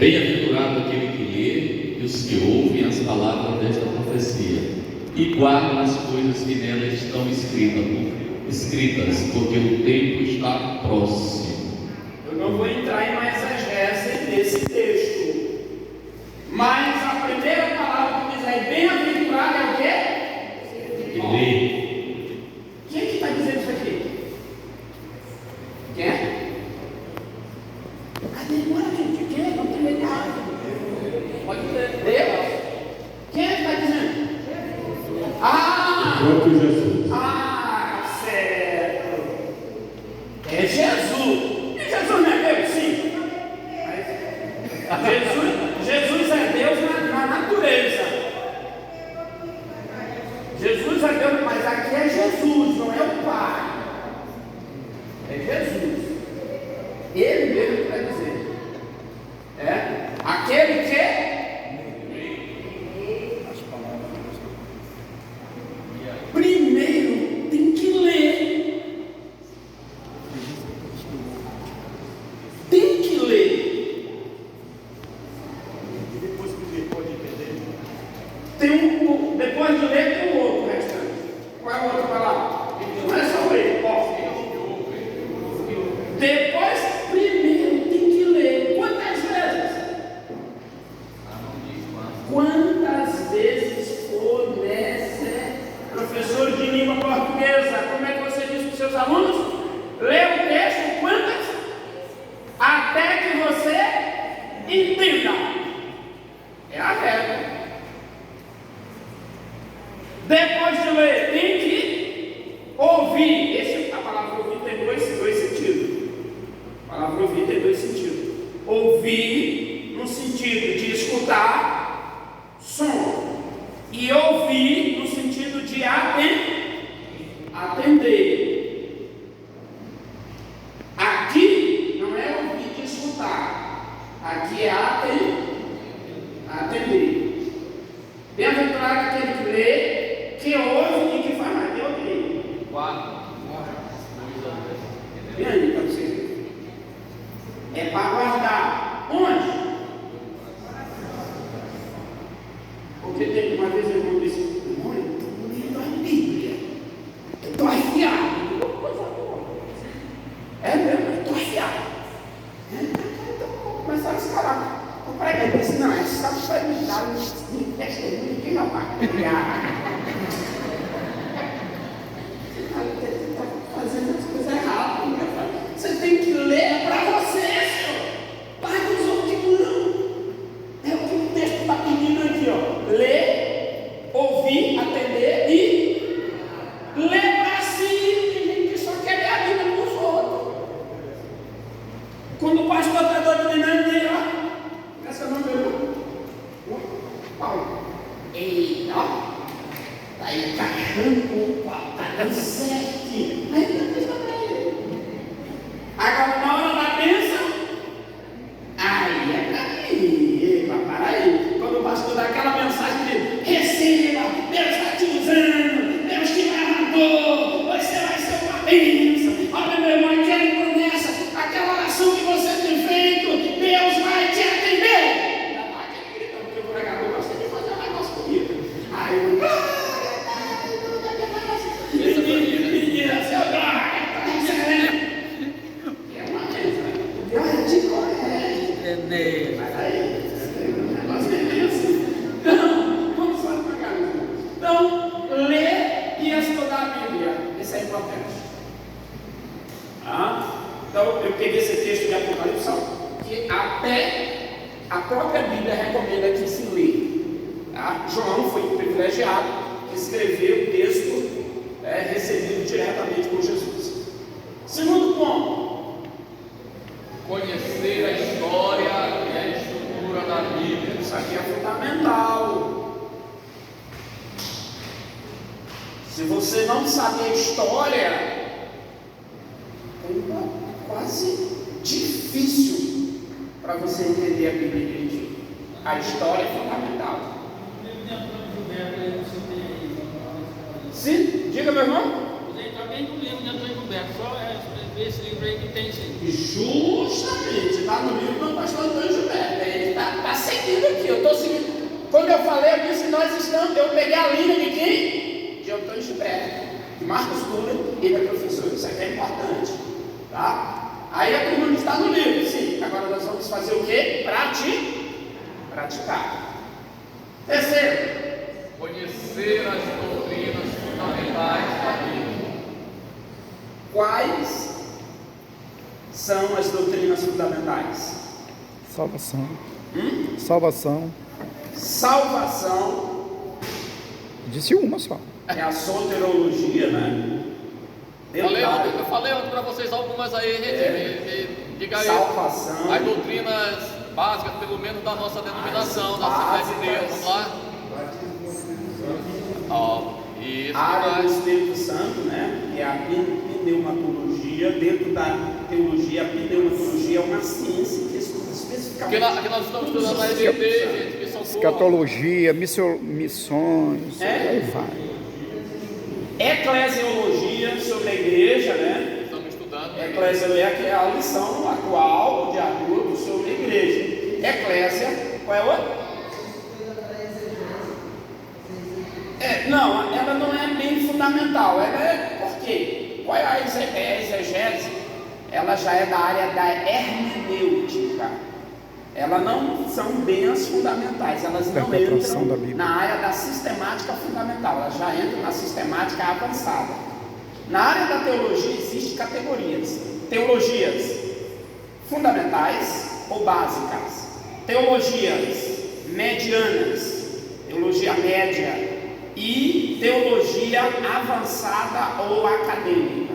Bem-aventurado aquele que lê e os que ouvem as palavras desta profecia e guardam as coisas que nela estão escritas, porque o tempo está próximo. Eu não vou entrar em mais as rezas desse texto, mas a primeira palavra que diz aí, bem-aventurado, é o quê? E lê. Quem é que está dizendo isso aqui? Quem é? Cadê agora, gente? Quem é? Não tem legal. Pode ser Deus. Quem é que está dizendo? Próprio Jesus. Certo. É Jesus. E Jesus não é Deus? Sim. Jesus é Deus na natureza. Jesus é Deus, mas aqui é Jesus, não é o Pai. É Jesus. Ele mesmo vai dizer. Aquele que primeiro tem que ler. Tem que ler. Depois que lê, pode entender. Depois de ler, tem o outro restante. Qual é a outra palavra? Não é só ler. Depois, primeiro tem que ler. Quantas vezes? Quantas vezes for necessário? Professor de língua portuguesa, como é que você diz para os seus alunos? Lê o texto quantas? Até que você entenda. É a regra. Depois de ler, tem que ouvir. A palavra ouvir tem dois sentidos. A palavra ouvir tem dois sentidos. Ouvir no sentido de escutar som. E ouvir no sentido de atender. Aqui não é ouvir de escutar. Aqui é atender. Bem-aventurado aquele que lê, que ouve e que faz mais. Eu odeio. Vem aí para você ver. É para guardar. Onde? Porque tem uma vez o irmão disse, irmão, eu estou lendo a Bíblia. Eu estou afiado. Coisa boa. É mesmo, eu estou afiado. Então vou começar a escalar. O pai disse, não, é só para me dar um testemunho que não vai. Você está fazendo as coisas erradas. Você tem que ler para você, senhor. Para os outros não. É o que o texto está pedindo aqui, ó. Ler, ouvir, atender e ler para si. Tem gente que só quer ler a Bíblia para os outros. Quando o pastor está doutrinando ele, ó. Essa não é Paulo. Ei, ó. Está encaixando o pau. Está dando certinho. Aí não precisa para ele. Agora, na hora da bênção, aí é para mim. Para aí. Quando o pastor dá aquela mensagem de receba, Deus está te usando, Deus te levantou, você vai ser uma bênção. Olha, meu irmão, aquela promessa, aquela oração que você tem feito, Deus vai te atender. Ainda está aquele gritando, porque o pregador gosta de fazer um negócio comigo. Aí eu, menina, seu droga, está dizendo. É uma bênção, né? Deus te conhece. Mas aí, o negócio é bem assim. Então, vamos lá devagar. Então, ler e estudar a Bíblia. Isso é importante. Então, eu peguei esse texto de Apocalipse, que até a própria Bíblia recomenda que se lê. João foi privilegiado que escreveu o texto recebido diretamente por Jesus. Segundo ponto. Conhecer a história e a estrutura da Bíblia. Isso aqui é fundamental. Se você não sabe a história, é quase difícil para você entender a Bíblia direitinho. A história é fundamental. Sim, diga, meu irmão. Também no livro de Antônio Gilberto, só esse livro aí que tem sim. Justamente, está no livro do pastor Antônio Gilberto. Ele está tá seguindo aqui, eu estou seguindo. Quando eu falei, eu disse, eu peguei a linha de quem? De Antônio Gilberto, de Marcos Tuller, ele é professor, isso aqui é importante, tá? Aí a turma está no livro, sim, agora nós vamos fazer o quê? Praticar. Terceiro, Conhecer as doutrinas fundamentais da Bíblia. quais são as doutrinas fundamentais? Salvação. Salvação. Salvação Disse uma só. é a soteriologia, né? Eu falei ontem para vocês algumas aí, gente. Diga aí. Salvação. As doutrinas básicas, pelo menos da nossa denominação, da Assembleia de Deus. Vamos lá? Ó, isso. A área do Espírito Santo, né? Que é a pneumatologia. Dentro da teologia, a pneumatologia é uma ciência que estuda especificamente. Aqui nós estamos estudando na EBD, gente, que são Escatologia, missões, aí vai. Eclesiologia sobre a igreja, né? Estamos estudando. Eclesiologia, que é a lição atual de adultos sobre a igreja. Eclésia, qual é a outra? Não, ela não é bem fundamental. Ela é por quê? Qual é a exegese? Ela já é da área da hermenêutica. Elas não são bem as fundamentais. Elas não Interpretação da entram Bíblia. na área da sistemática fundamental. Elas já entram na sistemática avançada. Na área da teologia existem categorias. Teologias fundamentais ou básicas. Teologias medianas. Teologia média. E teologia avançada ou acadêmica.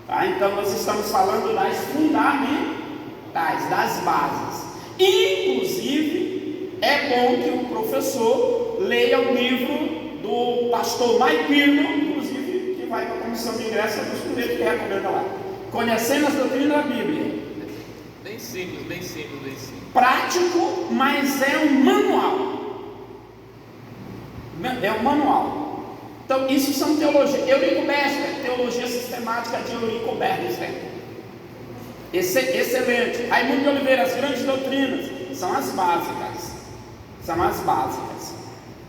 Tá? Então nós estamos falando das fundamentais, das bases. Inclusive, é bom que o professor leia o livro do pastor Mike Pirno, inclusive, que vai para a comissão de ingresso, é dos primeiros que recomenda lá. Conhecendo as doutrinas da Bíblia. Bem simples, bem simples, bem simples. Prático, mas é um manual. É um manual. Então, isso são teologias. Eurico Bester, teologia sistemática de Eurico Bester. Excelente. Raimundo de Oliveira, as grandes doutrinas. São as básicas. São as básicas.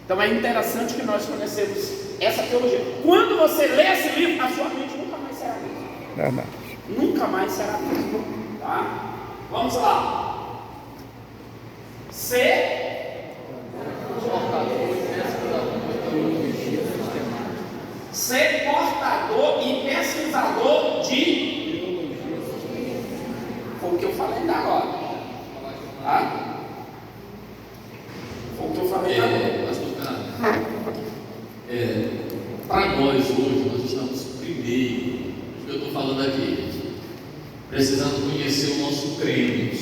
Então, é interessante que nós conhecemos essa teologia. Quando você lê esse livro, a sua mente nunca mais será a mesma. Verdade. Nunca mais será a mesma. Tá? Vamos lá. Ser portador e pesquisador de. Foi o que eu falei ainda agora. Tá? Foi o que eu falei ainda agora. Pastor Carlos, para nós hoje, nós estamos primeiro, o que eu estou falando aqui, gente, precisando conhecer o nosso cremos,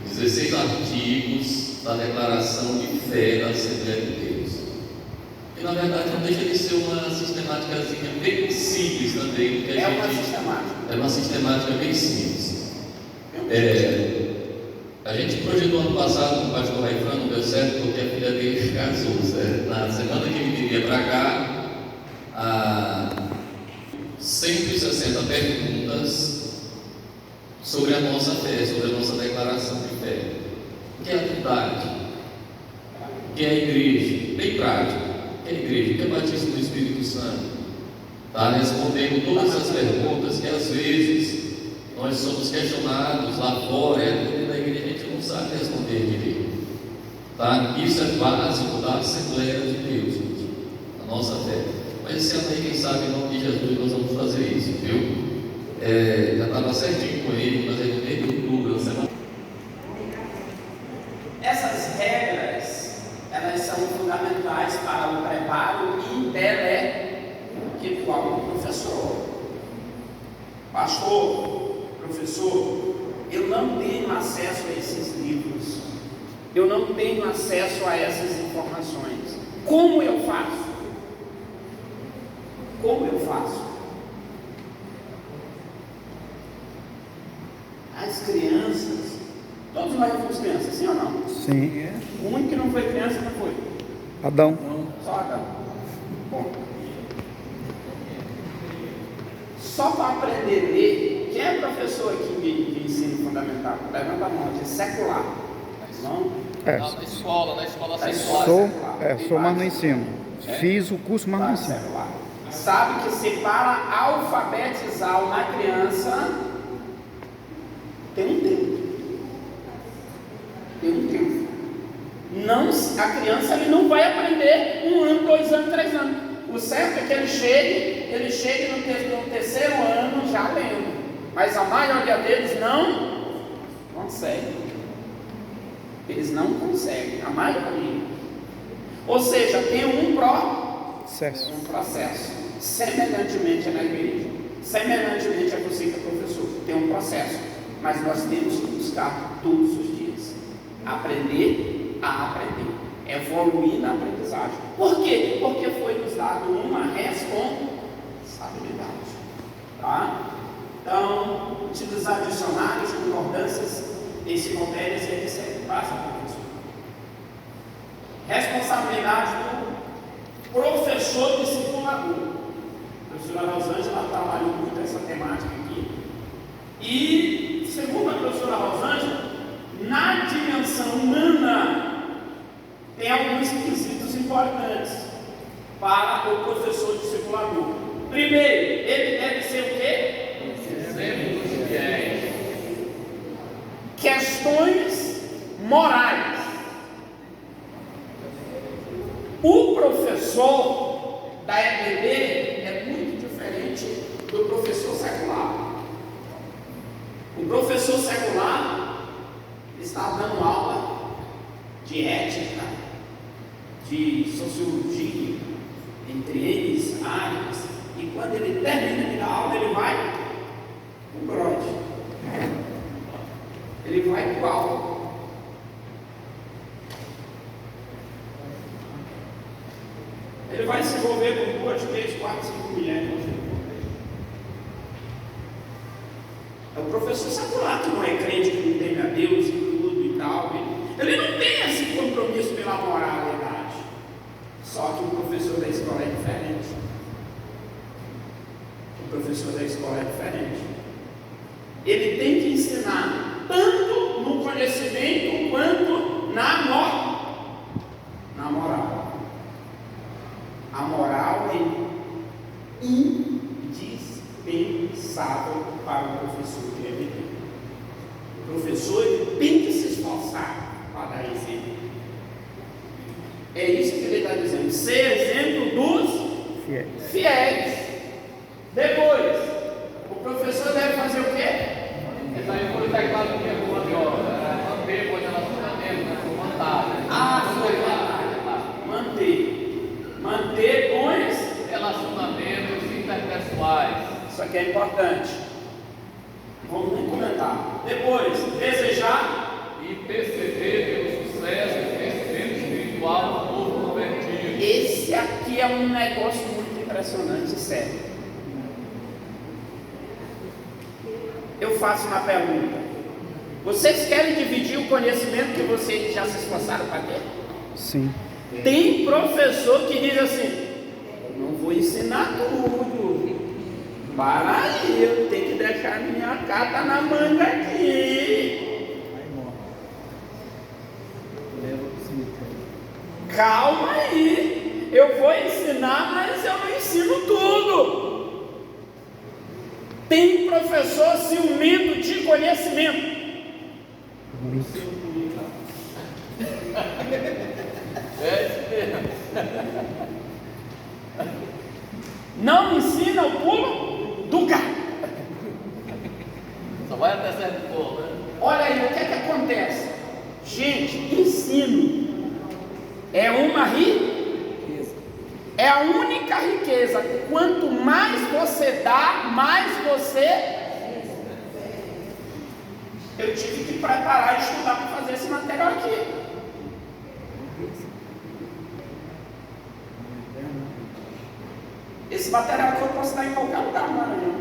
16 artigos da declaração de fé da Assembleia de Deus. E na verdade não deixa de ser uma sistemáticazinha bem simples também, porque é uma sistemática bem simples. A gente projetou ano passado com o pastor Raifran, não deu certo porque a filha dele casou, certo? Na semana que ele viria para cá, 160 perguntas sobre a nossa fé, sobre a nossa declaração de fé. O que é a Trindade? O que é a igreja? Bem prático. O que é a igreja? O que é o batismo do Espírito Santo? Tá? Respondendo todas as perguntas que às vezes nós somos questionados lá fora, dentro da igreja a gente não sabe responder direito. Tá? Isso é básico da Assembleia de Deus, gente, a nossa fé. Mas esse ano aí, quem sabe, em nome de Jesus, nós vamos fazer isso, viu? Já estava certinho com ele, mas ele meio de outubro, semana. Essas regras, elas são fundamentais para o preparo intelectual do professor. Pastor, professor, eu não tenho acesso a esses livros, eu não tenho acesso a essas informações. Como eu faço? Como eu faço? As crianças, todos nós fomos crianças, sim ou não? Sim, é. O único que não foi criança não foi. Adão. Só Adão. Bom. Só para aprender a ler, quem é professor aqui de ensino fundamental? Levanta a mão, de secular. Não? Na escola secular. Sou mais no ensino. Fiz o curso mais no ensino. Secular. Sabe que se para alfabetizar uma criança, tem um tempo. Tem um tempo. Não, a criança ele não vai aprender 1 ano, 2 anos, 3 anos. O certo é que ele chegue no terceiro ano já lendo. Mas a maioria deles não consegue. Eles não conseguem, a maioria. Ou seja, tem um processo. Semelhantemente na igreja, semelhantemente a você que é professor, tem um processo. Mas nós temos que buscar todos os dias. Aprender a aprender. Evoluir na aprendizagem. Por quê? Porque foi nos dado uma responsabilidade. Tá? Então, utilizar dicionários, concordâncias, enciclopédias e etc. Passa, professor. Responsabilidade do professor discipulador. A professora Rosângela trabalhou muito essa temática aqui. E, segundo a professora Rosângela, na dimensão humana, tem alguns requisitos importantes para o professor discipulador. Primeiro, ele deve ser o quê? Questões morais. O professor da EBD é muito diferente do professor secular. O professor secular está dando aula de ética, de sociologia, entre eles áreas, e quando ele termina de dar aula, ele vai para o brote. Ele vai para o aula. Ele vai se envolver com 2, 3, 4, 5 mulheres. É o professor secular que não é crente, que não teme a Deus e tudo e tal. Ele não tem esse compromisso pela moralidade. Só que o professor da escola é diferente. O professor da escola é diferente. Ele tem que ensinar tanto no conhecimento quanto na moral. A moral é indispensável para o professor de EBD. O professor ele tem que se esforçar para dar exemplo. É isso que ele está dizendo. Ser exemplo dos fiéis. Depois, o professor deve fazer o quê? Essa aí foi o teclado que é boa de obra. Manter bom relacionamento, Manter bons relacionamentos interpessoais. Isso aqui é importante. Vamos nem comentar. Depois, desejar E perceber pelo sucesso e crescimento espiritual do povo convertido. Esse aqui é um negócio muito impressionante e sério. Eu faço uma pergunta. Vocês querem dividir o conhecimento que vocês já se esforçaram para ter? Sim. Tem professor que diz assim: não vou ensinar tudo. Para aí, eu tenho que deixar minha carta na manga aqui. Calma aí, eu vou ensinar, mas eu não ensino tudo. Tem professor ciumento de conhecimento. Não ensina o pulo do gato. Só vai até certo ponto, né? Olha aí, o que é que acontece? Gente, ensino é uma riqueza. É a única riqueza. Quanto mais você dá, mais você... Eu tive que preparar e estudar para fazer esse material aqui. Esse material que eu posso dar em qualquer lugar no Maranhão,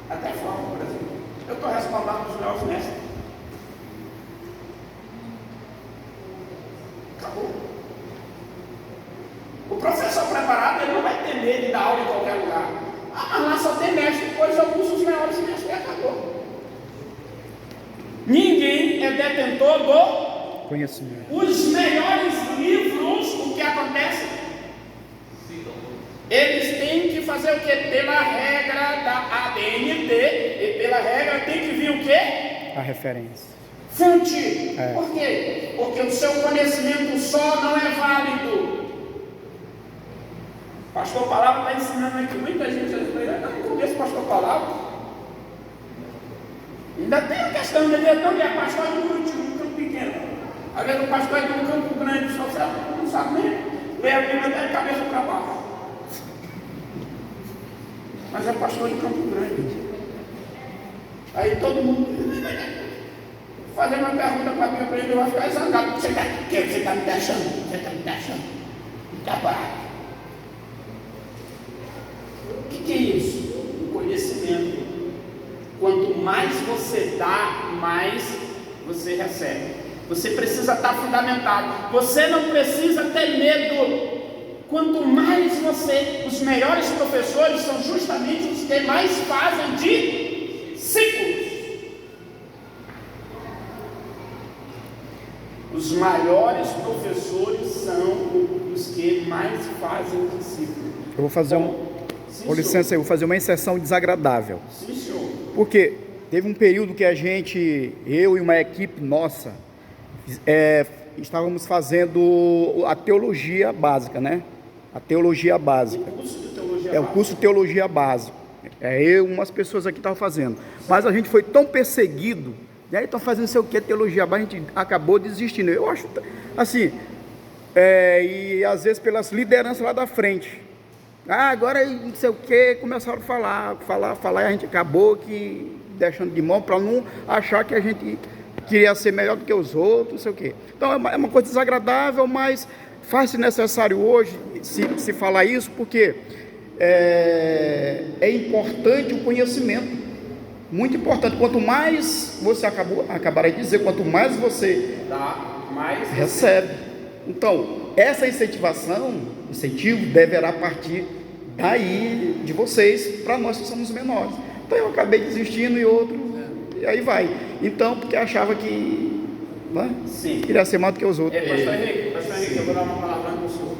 até fora do Brasil. Eu estou respaldado dos meus mestres. Acabou. O professor preparado, ele não vai ter medo de dar aula em qualquer lugar. Ah, mas lá só tem mestre, pois alguns dos melhores mestres. Acabou. Ninguém é detentor do Conhecimento. Os melhores livros, o que acontece? Eles têm que fazer o que? Pela regra da ABNT, e pela regra tem que vir o quê? A referência. Fonte. Por quê? Porque o seu conhecimento só não é válido. Pastor Palavra está ensinando aqui, muita gente não conhece Pastor Palavra. Ainda tem a questão de que é pastor de um campo pequeno. Às vezes o pastor é de um campo grande, só não sabe nem ler a Bíblia até de cabeça para baixo. Mas é pastor de Campo Grande. Aí todo mundo fazer uma pergunta para mim, para ele, vai ficar zangado. Você está me deixando? Você está me deixando? Está barato. O que é isso? O conhecimento. Quanto mais você dá, mais você recebe. Você precisa estar fundamentado. Você não precisa ter medo. Quanto mais você, os melhores professores são justamente os que mais fazem discípulos. Os maiores professores são os que mais fazem discípulos. Eu vou fazer com licença, eu vou fazer uma inserção desagradável. Sim, senhor. Porque teve um período que eu e uma equipe nossa, estávamos fazendo a teologia básica, né? A teologia básica. O curso de teologia o curso de teologia básica. Eu e umas pessoas aqui estavam fazendo. Mas a gente foi tão perseguido, e aí estão fazendo sei o que, teologia básica, a gente acabou desistindo. Eu acho assim, e às vezes pelas lideranças lá da frente. Agora não sei o que, começaram a falar, e a gente acabou deixando de mão para não achar que a gente queria ser melhor do que os outros, não sei o que. Então é uma coisa desagradável, mas faz-se necessário hoje se falar isso, porque é importante o conhecimento, muito importante. Quanto mais você acabará de dizer, quanto mais você dá, mais recebe. Então, essa incentivo deverá partir daí de vocês, para nós que somos menores. Então eu acabei desistindo e aí vai. Então, porque achava que queria ser mais do que os outros. Pastor Henrique, eu vou dar uma palavra para o senhor.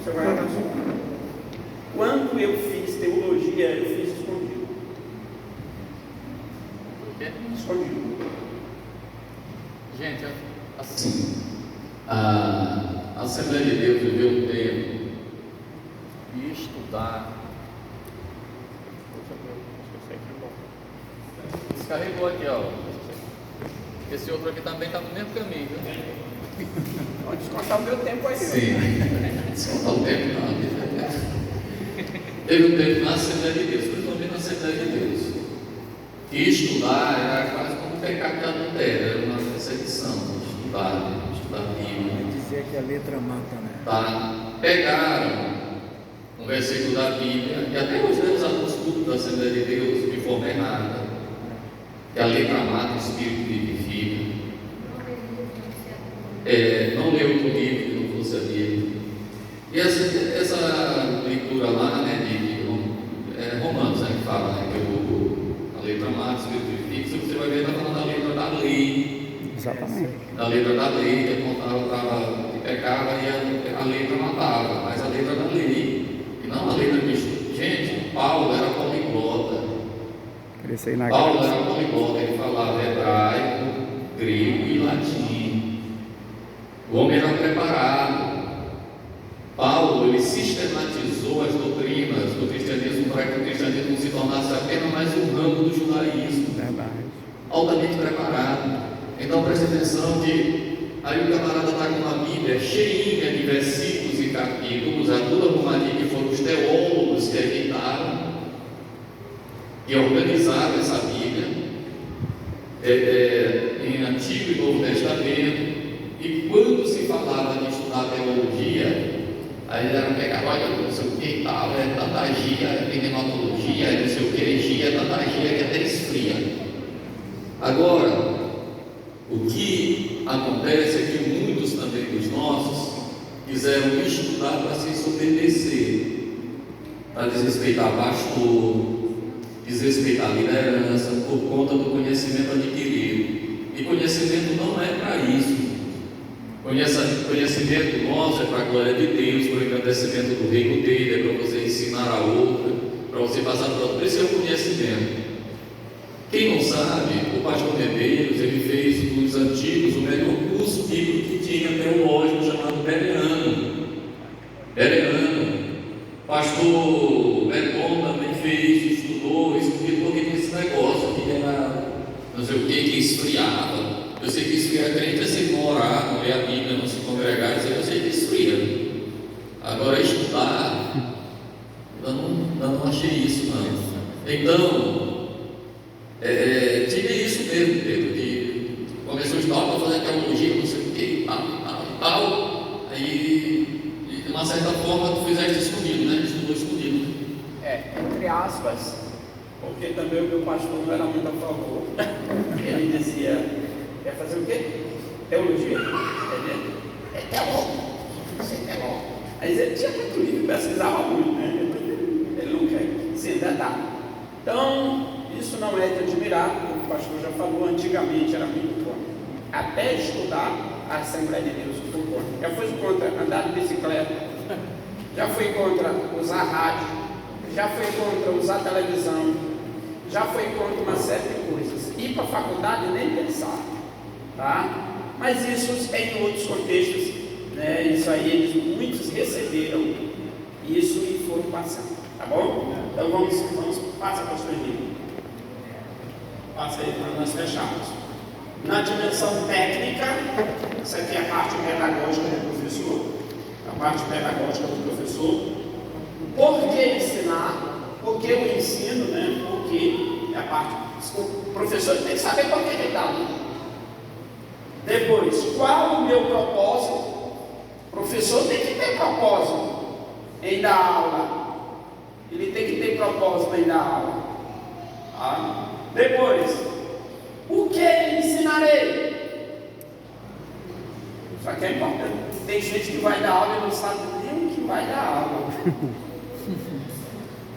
Você vai dar Quando eu fiz teologia, eu fiz escondido. Por quê? Escondido. Gente, assim, A Assembleia de Deus viveu um tempo e estudar. Descarregou aqui, ó. Esse outro aqui também está no mesmo caminho, viu? Pode descontar o meu tempo aí. Sim, descontar o tempo não. Teve um tempo na Assembleia de Deus, principalmente na Assembleia de Deus, que estudar era quase como um pecado de adultério, era uma perseguição, estudar a Bíblia. Dizer que a letra mata, né? Tá? Pegaram um versículo da Bíblia, e até hoje temos alguns cultos da Assembleia de Deus de forma errada, que a letra mata, o Espírito vivifica. Não leu o livro que não fosse a Bíblia. E essa leitura lá, né, de Romanos, né, que fala, né, que a letra mata, o Espírito vivifica, você vai ver, está falando da letra da lei. Exatamente. Da letra da lei, que apontava que pecava e a letra matava, mas a letra da lei, e não a letra de gente. Paulo era poliglota. Paulo era poliglota, ele falava hebraico, grego e latim. O homem era preparado. Paulo, ele sistematizou as doutrinas do cristianismo para que o cristianismo se tornasse apenas mais um ramo do judaísmo. Verdade. Altamente preparado. Então preste atenção que aí o camarada está com uma Bíblia cheinha de versículos e capítulos, a toda romaria que foram os teólogos que editaram e organizaram essa Bíblia em Antigo e Novo Testamento. E quando se falava de estudar teologia, aí era pegar, olha, não sei o que e tal, tatagia, pneumatologia, não sei o que, heresia, tatagia, que até esfria. Agora, o que acontece é que muitos também dos nossos quiseram estudar para se submeter, para desrespeitar pastor, desrespeitar liderança, por conta do conhecimento adquirido. E conhecimento não é para isso. Conhecimento nosso é para a glória de Deus, para o engrandecimento do reino dele, é para você ensinar a outra, para você passar para outro. Esse é o conhecimento. Quem não sabe, o pastor Medeiros, ele fez dos antigos o melhor curso bíblico que tinha, teológico, chamado Bereano. Pastor Berton também fez, estudou porque tinha esse negócio que era não sei o que esfriava. Eu sei que esfriar crente é se morar, não ler a Bíblia, não se congregar, eu sei que esfria. Agora estudar, eu não achei isso não. Então, tinha isso mesmo, Pedro, que começou a estudar para fazer teologia, não sei o que, tal. Aí, de uma certa forma, tu fizeste escondido, né? Estudou escondido. Entre aspas, porque também o meu pastor não era muito a favor. Ele dizia, quer fazer o quê? Teologia. É teólogo. Você é teólogo. Mas ele tinha muito livro, pesquisava muito, né? Ele não quer se endetar. Então, isso não é de admirar, como o pastor já falou, antigamente era muito bom. Até estudar a Assembleia de Deus, foi contra. Já foi contra andar de bicicleta, já foi contra usar rádio, já foi contra usar televisão, já foi contra uma série de coisas. Ir para a faculdade nem pensar, tá? Mas isso é em outros contextos, né? Isso aí muitos receberam isso e foram passando, tá bom? Então vamos passa para o livro. Passa aí para nós fecharmos. Na dimensão técnica, essa aqui é a parte pedagógica do professor, a parte pedagógica do professor. Por que ensinar? Por que o ensino, né? Porque é a parte. O professor tem que saber por que ele está ali. Depois, qual o meu propósito? O professor tem que ter propósito em dar aula. Ele tem que ter propósito em dar aula. Tá? Depois, o que ensinarei? Isso aqui é importante. Tem gente que vai dar aula e não sabe nem o que vai dar aula.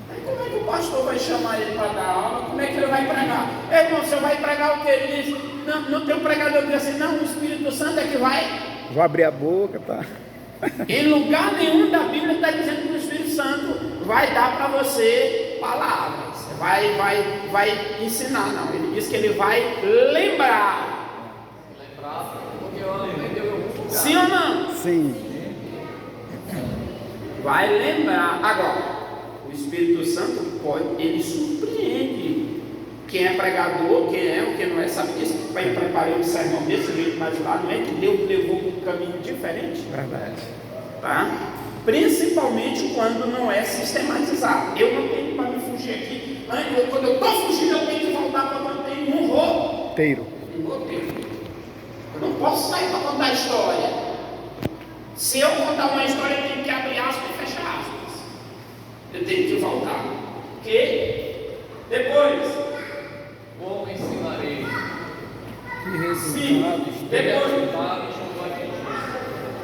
Aí como é que o pastor vai chamar ele para dar aula? Como é que ele vai pregar? Irmão, você vai pregar o que? Ele diz, não tem um pregador que diz assim, não, o Espírito Santo é que vai. Vou abrir a boca, tá? Em lugar nenhum da Bíblia está dizendo que o Espírito Santo vai dar para você palavras. Vai ensinar, não. Ele diz que ele vai lembrar. Porque eu aprendeu em algum lugar. Sim ou não? Sim. Vai lembrar. Agora, o Espírito Santo ele surpreende. Quem é pregador, quem é o que não é, sabe disso. Vai preparar um sermão desse jeito, mas lá não é que Deus levou um caminho diferente. Verdade. Tá? Principalmente quando não é sistematizado. Eu não tenho para me fugir aqui. Quando eu estou fugindo, eu tenho que voltar para onde eu tenho um roteiro. Eu não posso sair para contar história. Se eu contar uma história, eu tenho que abrir aspas e fechar aspas. Eu tenho que voltar. Ok? Depois, Como ensinarei? Que resultados? Resultados não vai ter.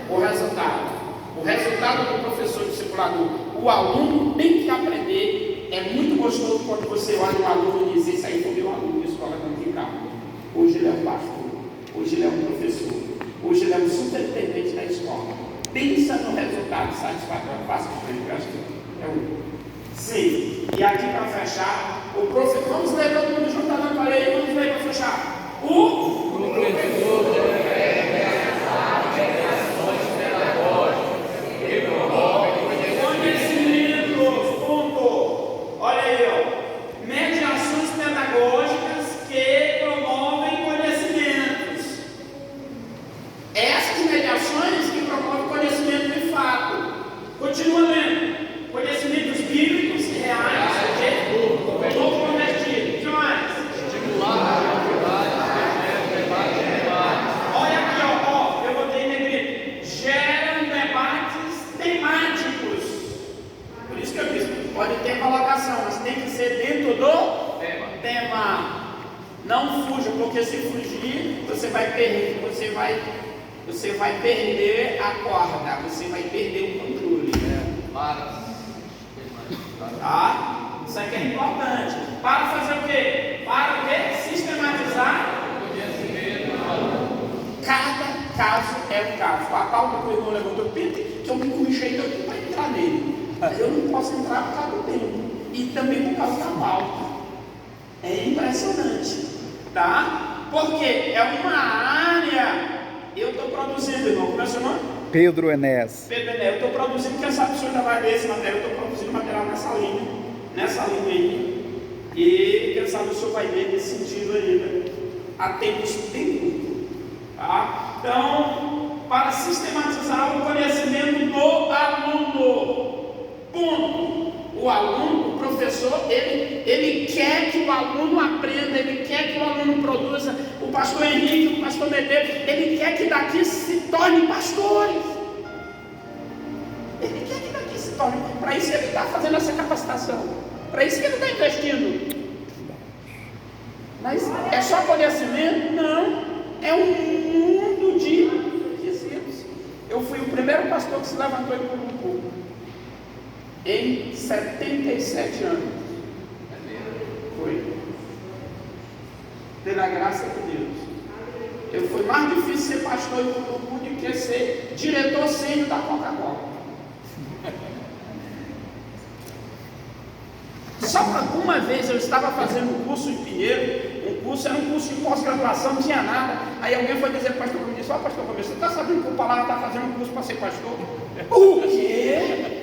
O resultado do professor discipulador. O aluno tem que aprender. É muito gostoso quando você olha um aluno e diz: esse aí foi meu aluno de escola dominical. Hoje ele é um pastor. Hoje ele é um professor. Hoje ele é um superintendente da escola. Pensa no resultado satisfatório. Faça o que eu acho que é o. Sim. E aqui para fechar, o professor. Vamos ler todo mundo junto na parede. Vamos ler para fechar. O professor olha aí, ó. Mediações pedagógicas que promovem conhecimentos. Essas mediações que promovem conhecimento de fato. Continua lendo. Conhecimentos bíblicos reais de novo convertido. O que mais? Olha aqui, ó. Eu botei em negrito. Geram debates temáticos. Por isso que eu disse. Pode ter colocação, mas tem que ser dentro do tema. Não fuja, porque se fugir, você vai perder, você vai perder a corda, você vai perder o controle. Tá? Isso aqui é importante. Para fazer o quê? Para o quê? Sistematizar. Cada caso é um caso. a pauta que o irmão levantou, que eu me corrigei aqui para entrar nele. Eu não posso entrar por causa do tempo. E também por causa da pauta. É impressionante. Tá? Porque é uma área. Eu estou produzindo, irmão. Como é o seu nome? Pedro Enéas. Pedro Enéas. Eu estou produzindo, quem sabe o senhor ainda vai ver esse material. Eu estou produzindo material nessa linha aí. E quem sabe o senhor vai ver nesse sentido ainda. Há tempos tem. Tá? Então, para sistematizar o conhecimento do aluno. Ponto. O aluno, o professor, ele quer que o aluno aprenda, ele quer que o aluno produza. O pastor Henrique, o pastor Medeiros, ele quer que daqui se tornem pastores. Ele quer que daqui se tornem. Para isso ele está fazendo essa capacitação. Para isso que ele está investindo. Mas é só conhecimento? Não. É um mundo de requisitos. Eu fui o primeiro pastor que se levantou em público. Em 77 anos. Foi. Pela graça de Deus. Foi mais difícil ser pastor em Curubu do que ser diretor sênior da Coca-Cola. Só uma vez eu estava fazendo um curso em Pinheiro. Era um curso de pós-graduação, não tinha nada. Aí alguém foi dizer para o pastor Gomes, disse: ó, pastor Gomes, você está sabendo que o Palavra está fazendo um curso para ser pastor? O quê?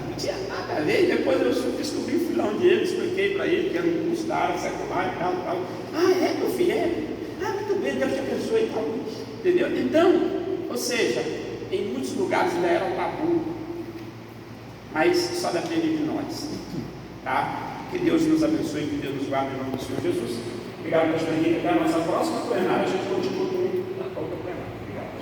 Não tinha nada a ver. Depois eu descobri, fui lá onde ele, expliquei para ele que era um curso da área secular e tal. Ah, é, meu filho, é? Ah, muito bem, Deus te abençoe e tal. Entendeu? Então, ou seja, em muitos lugares ainda era um tabu, mas só depende de nós. Tá? Que Deus nos abençoe, que Deus nos guarde em nome do Senhor Jesus. Obrigado, pastor Henrique. Até a nossa próxima plenária, a gente continua com a outra plenária. Obrigado.